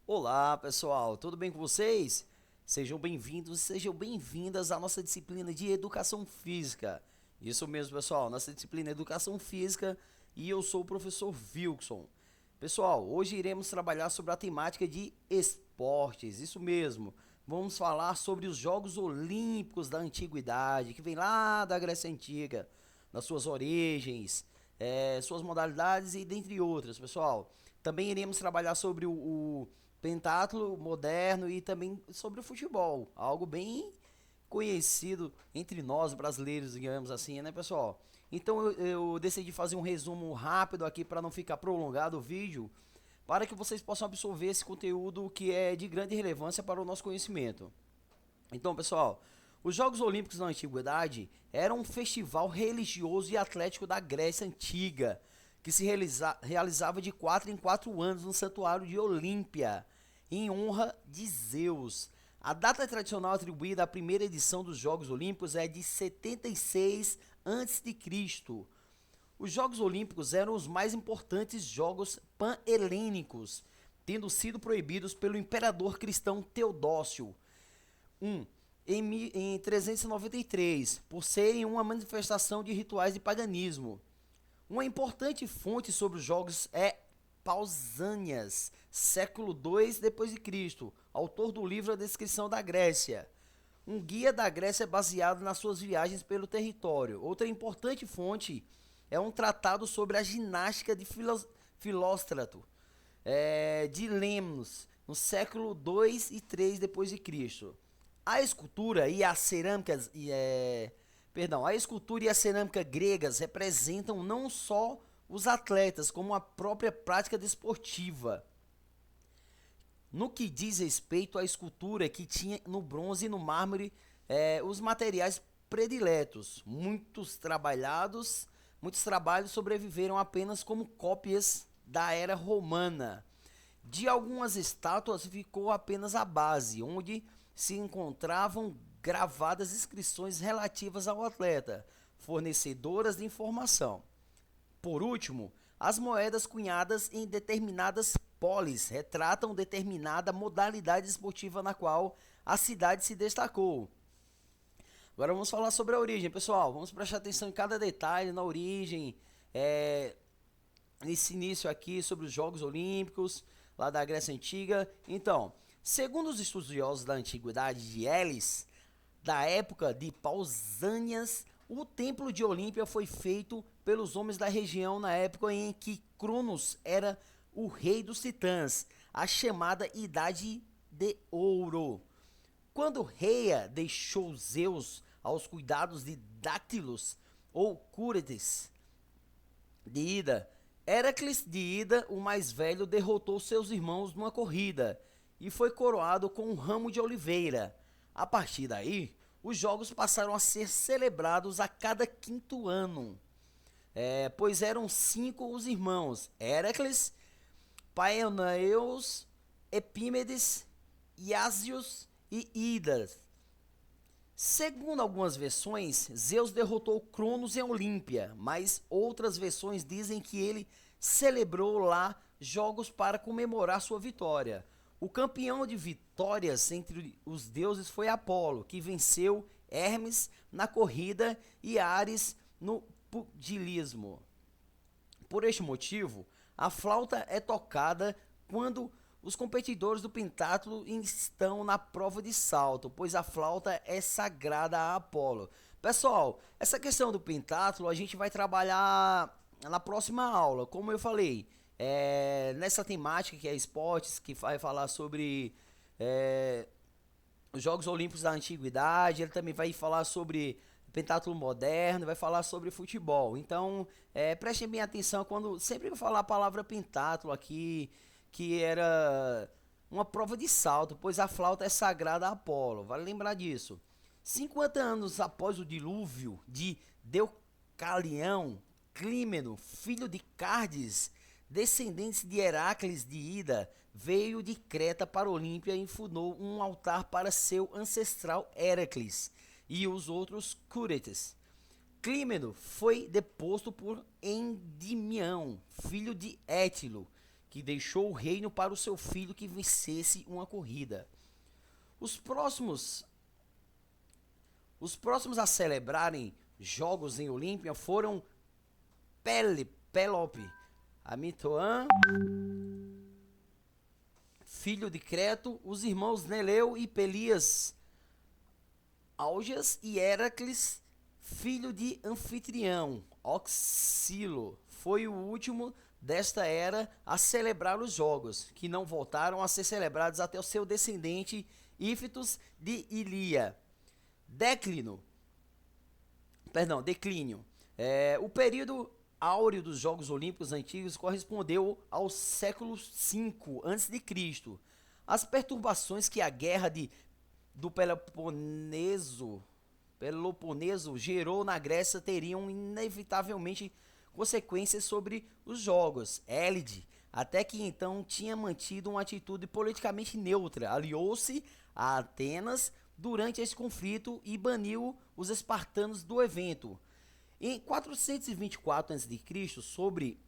Olá, pessoal, tudo bem com vocês? Sejam bem-vindos e sejam bem-vindas à nossa disciplina de Educação Física. Isso mesmo, pessoal, nossa disciplina é Educação Física e eu sou o professor Wilson. Pessoal, hoje iremos trabalhar sobre a temática de esportes, isso mesmo. Vamos falar sobre os Jogos Olímpicos da Antiguidade, que vem lá da Grécia Antiga, nas suas origens, suas modalidades e dentre outras, pessoal. Também iremos trabalhar sobre o pentatlo moderno e também sobre o futebol, algo bem conhecido entre nós brasileiros, digamos assim, né, pessoal? Então eu decidi fazer um resumo rápido aqui para não ficar prolongado o vídeo, para que vocês possam absorver esse conteúdo que é de grande relevância para o nosso conhecimento. Então, pessoal, os Jogos Olímpicos na Antiguidade eram um festival religioso e atlético da Grécia Antiga, que se realizava de 4 em 4 anos no santuário de Olímpia, em honra de Zeus. A data tradicional atribuída à primeira edição dos Jogos Olímpicos é de 76 a.C. Os Jogos Olímpicos eram os mais importantes jogos pan-helênicos, tendo sido proibidos pelo imperador cristão Teodósio em 393, por serem uma manifestação de rituais de paganismo. Uma importante fonte sobre os jogos é Pausanias, século II d.C., autor do livro A Descrição da Grécia, um guia da Grécia baseado nas suas viagens pelo território. Outra importante fonte é um tratado sobre a ginástica de Filóstrato, de Lemnos, no século II e III d.C. A escultura e as cerâmicas a escultura e a cerâmica gregas representam não só os atletas, como a própria prática desportiva. No que diz respeito à escultura, que tinha no bronze e no mármore os materiais prediletos, muitos trabalhos sobreviveram apenas como cópias da era romana. De algumas estátuas ficou apenas a base, onde se encontravam gravadas inscrições relativas ao atleta, fornecedoras de informação. Por último, as moedas cunhadas em determinadas polis retratam determinada modalidade esportiva na qual a cidade se destacou. Agora vamos falar sobre a origem, pessoal. Vamos prestar atenção em cada detalhe na origem, nesse início aqui sobre os Jogos Olímpicos, lá da Grécia Antiga. Então, segundo os estudiosos da Antiguidade de Elis, da época de Pausanias, o templo de Olímpia foi feito pelos homens da região na época em que Cronos era o rei dos titãs, a chamada Idade de Ouro. Quando Reia deixou Zeus aos cuidados de Dáctilos ou Cúrites de Ida, Heracles de Ida, o mais velho, derrotou seus irmãos numa corrida e foi coroado com um ramo de oliveira. A partir daí, os jogos passaram a ser celebrados a cada quinto ano, pois eram 5 os irmãos: Heracles, Paeneus, Epímedes, Iasius e Idas. Segundo algumas versões, Zeus derrotou Cronos em Olímpia, mas outras versões dizem que ele celebrou lá jogos para comemorar sua vitória. O campeão de vitórias entre os deuses foi Apolo, que venceu Hermes na corrida e Ares no pugilismo. Por este motivo, a flauta é tocada quando os competidores do pentatlo estão na prova de salto, pois a flauta é sagrada a Apolo. Pessoal, essa questão do pentatlo a gente vai trabalhar na próxima aula, como eu falei, nessa temática que é esportes, que vai falar sobre os Jogos Olímpicos da Antiguidade. Ele também vai falar sobre pentatlo moderno, vai falar sobre futebol. Então, prestem bem atenção quando sempre eu falar a palavra pentatlo aqui, que era uma prova de salto, pois a flauta é sagrada a Apolo. Vale lembrar disso. 50 anos após o dilúvio de Deucalião, Clímeno, filho de Cardes, descendente de Heracles de Ida, veio de Creta para Olímpia e fundou um altar para seu ancestral Heracles e os outros Cúrites. Clímeno foi deposto por Endimião, filho de Étilo, que deixou o reino para o seu filho que vencesse uma corrida. Os próximos, os próximos a celebrarem jogos em Olímpia foram Pelope, Amitoã, filho de Creto, os irmãos Neleu e Pelias, Augeas e Heracles, filho de Anfitrião, Oxilo, foi o último desta era a celebrar os jogos, que não voltaram a ser celebrados até o seu descendente Ífitos de Ilia. Declínio. O período áureo dos Jogos Olímpicos Antigos correspondeu ao século V a.C. As perturbações que a guerra do Peloponeso gerou na Grécia teriam inevitavelmente consequências sobre os Jogos. Élide, até que então tinha mantido uma atitude politicamente neutra, aliou-se a Atenas durante esse conflito e baniu os espartanos do evento. Em 424 a.C., sobre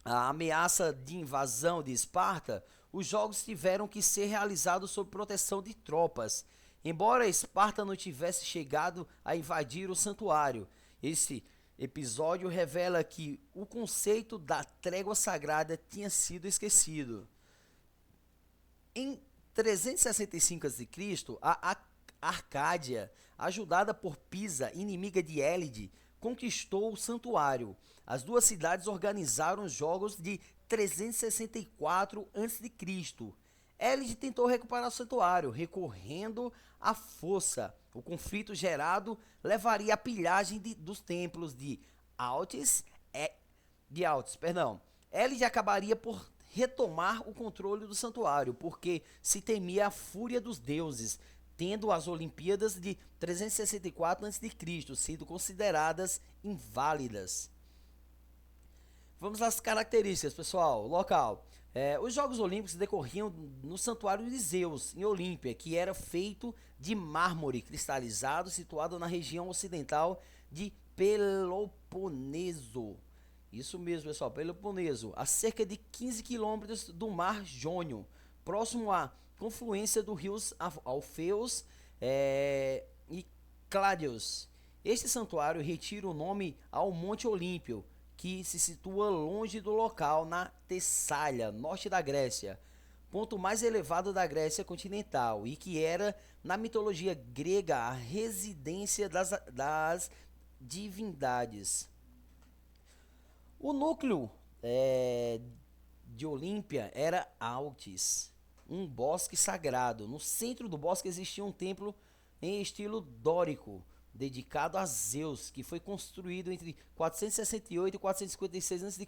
a ameaça de invasão de Esparta, os jogos tiveram que ser realizados sob proteção de tropas. Embora Esparta não tivesse chegado a invadir o santuário, esse episódio revela que o conceito da trégua sagrada tinha sido esquecido. Em 365 a.C., a Arcádia, ajudada por Pisa, inimiga de Élide, conquistou o santuário. As duas cidades organizaram os jogos de 364 a.C. Élide tentou recuperar o santuário, recorrendo à força. O conflito gerado levaria à pilhagem dos templos de Altis. Élide acabaria por retomar o controle do santuário, porque se temia a fúria dos deuses, tendo as Olimpíadas de 364 a.C. sido consideradas inválidas. Vamos às características, pessoal. Local. Os Jogos Olímpicos decorriam no Santuário de Zeus, em Olímpia, que era feito de mármore cristalizado, situado na região ocidental de Peloponeso. Isso mesmo, pessoal, Peloponeso, a cerca de 15 quilômetros do Mar Jônio, próximo à confluência dos rios Alfeus e Cládios. Este santuário retira o nome ao Monte Olímpio, que se situa longe do local, na Tessália, norte da Grécia, ponto mais elevado da Grécia continental, e que era, na mitologia grega, a residência das divindades. O núcleo de Olímpia era Altis, um bosque sagrado. No centro do bosque existia um templo em estilo dórico, dedicado a Zeus, que foi construído entre 468 e 456 a.C.,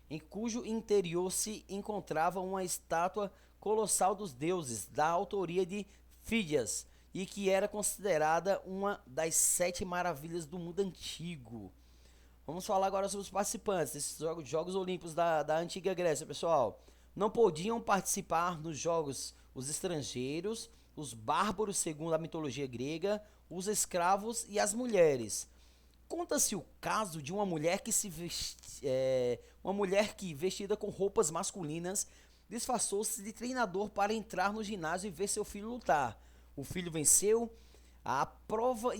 em cujo interior se encontrava uma estátua colossal dos deuses, da autoria de Fídias, e que era considerada uma das 7 maravilhas do mundo antigo. Vamos falar agora sobre os participantes desses Jogos Olímpicos da Antiga Grécia, pessoal. Não podiam participar nos Jogos os estrangeiros, os bárbaros, segundo a mitologia grega, os escravos e as mulheres. Conta-se o caso de uma mulher que, vestida com roupas masculinas, disfarçou-se de treinador para entrar no ginásio e ver seu filho lutar. O filho venceu a prova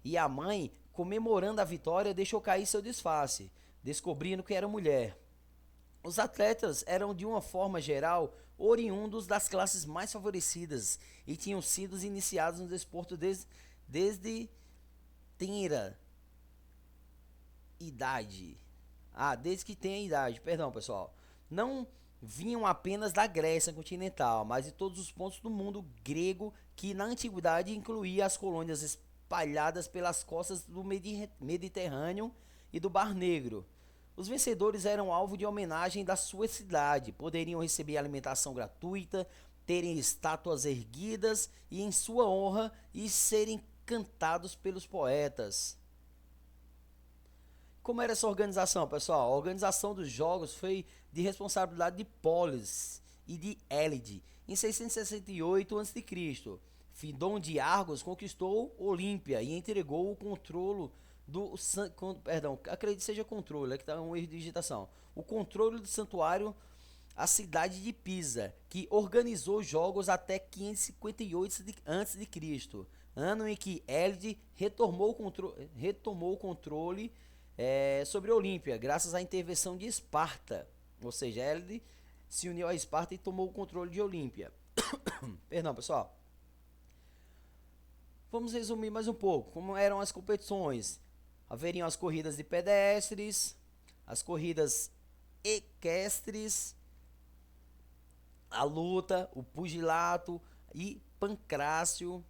e a mãe comemorando a vitória, deixou cair seu disfarce, descobrindo que era mulher. Os atletas eram, de uma forma geral, oriundos das classes mais favorecidas e tinham sido iniciados no desporto desde tenra idade. Desde que tenha idade, perdão, pessoal. Não vinham apenas da Grécia continental, mas de todos os pontos do mundo grego, que na antiguidade incluía as colônias espalhadas pelas costas do Mediterrâneo e do Mar Negro. Os vencedores eram alvo de homenagem da sua cidade, poderiam receber alimentação gratuita, terem estátuas erguidas e em sua honra e serem cantados pelos poetas. Como era essa organização, pessoal? A organização dos jogos foi de responsabilidade de Pólis e de Élide. Em 668 a.C., Fidon de Argos conquistou Olímpia e entregou o controle perdão, acredito que seja controle, aqui tá um erro de digitação. O controle do santuário, a cidade de Pisa, que organizou jogos até 558 a.C., ano em que Elide retomou o controle sobre Olímpia, graças à intervenção de Esparta. Ou seja, Elide se uniu a Esparta e tomou o controle de Olímpia. Perdão, pessoal. Vamos resumir mais um pouco como eram as competições. Haveriam as corridas de pedestres, as corridas equestres, a luta, o pugilato e pancrácio.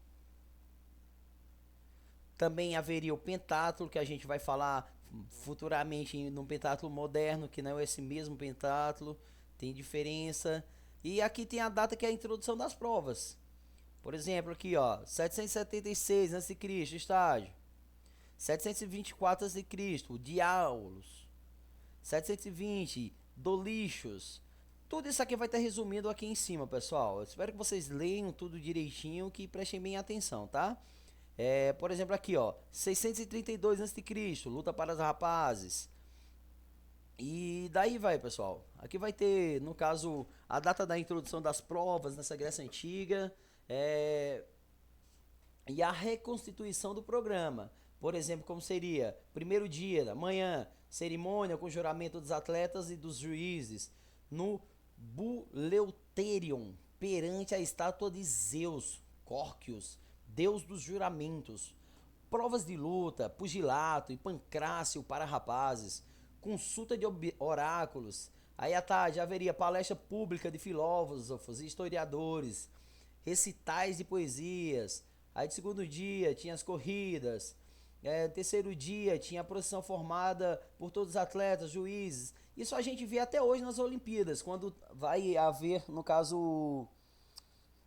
Também haveria o pentatlo, que a gente vai falar futuramente no pentatlo moderno, que não é esse mesmo pentatlo, tem diferença. E aqui tem a data que é a introdução das provas. Por exemplo, aqui ó, 776 a.C., estágio. 724 a.C., diálolos. 720, dolixos. Tudo isso aqui vai estar resumido aqui em cima, pessoal. Eu espero que vocês leiam tudo direitinho, que prestem bem atenção, tá? Por exemplo, aqui ó, 632 a.C., luta para os rapazes. E daí vai, pessoal. Aqui vai ter, no caso, a data da introdução das provas nessa Grécia Antiga. E a reconstituição do programa. Por exemplo, como seria primeiro dia, amanhã, cerimônia com juramento dos atletas e dos juízes no Buleuterion, perante a estátua de Zeus, Córquios, deus dos juramentos. Provas de luta, pugilato e pancrácio para rapazes, consulta de oráculos. Aí à tarde haveria palestra pública de filósofos e historiadores, recitais de poesias. Aí de segundo dia tinha as corridas. Terceiro dia tinha a procissão formada por todos os atletas, juízes. Isso a gente vê até hoje nas Olimpíadas, quando vai haver, no caso,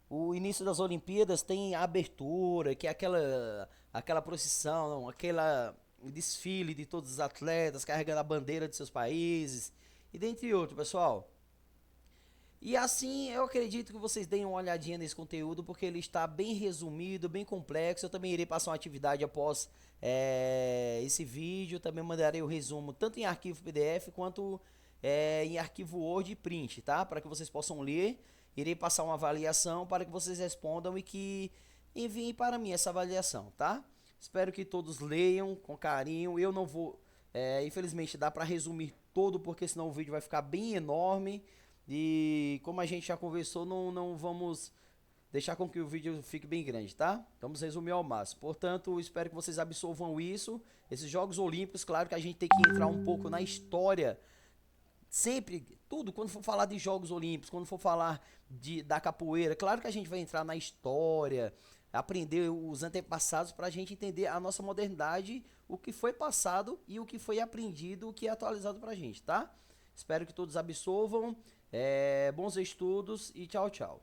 o início das Olimpíadas, tem a abertura, que é aquela procissão, aquela desfile de todos os atletas carregando a bandeira de seus países, e dentre outros, pessoal. E assim eu acredito que vocês deem uma olhadinha nesse conteúdo, porque ele está bem resumido, bem complexo. Eu também irei passar uma atividade após esse vídeo. Também mandarei o resumo tanto em arquivo PDF quanto em arquivo Word e print, tá? Para que vocês possam ler. Irei passar uma avaliação para que vocês respondam e que enviem para mim essa avaliação, tá? Espero que todos leiam com carinho. Eu não vou, infelizmente, dar para resumir todo, porque senão o vídeo vai ficar bem enorme. E como a gente já conversou, não vamos deixar com que o vídeo fique bem grande, tá? Vamos resumir ao máximo. Portanto, espero que vocês absorvam isso. Esses Jogos Olímpicos, claro que a gente tem que entrar um pouco na história. Sempre, tudo, quando for falar de Jogos Olímpicos, quando for falar da capoeira, claro que a gente vai entrar na história, aprender os antepassados para a gente entender a nossa modernidade, o que foi passado e o que foi aprendido, o que é atualizado para a gente, tá? Espero que todos absorvam. Bons estudos e tchau, tchau.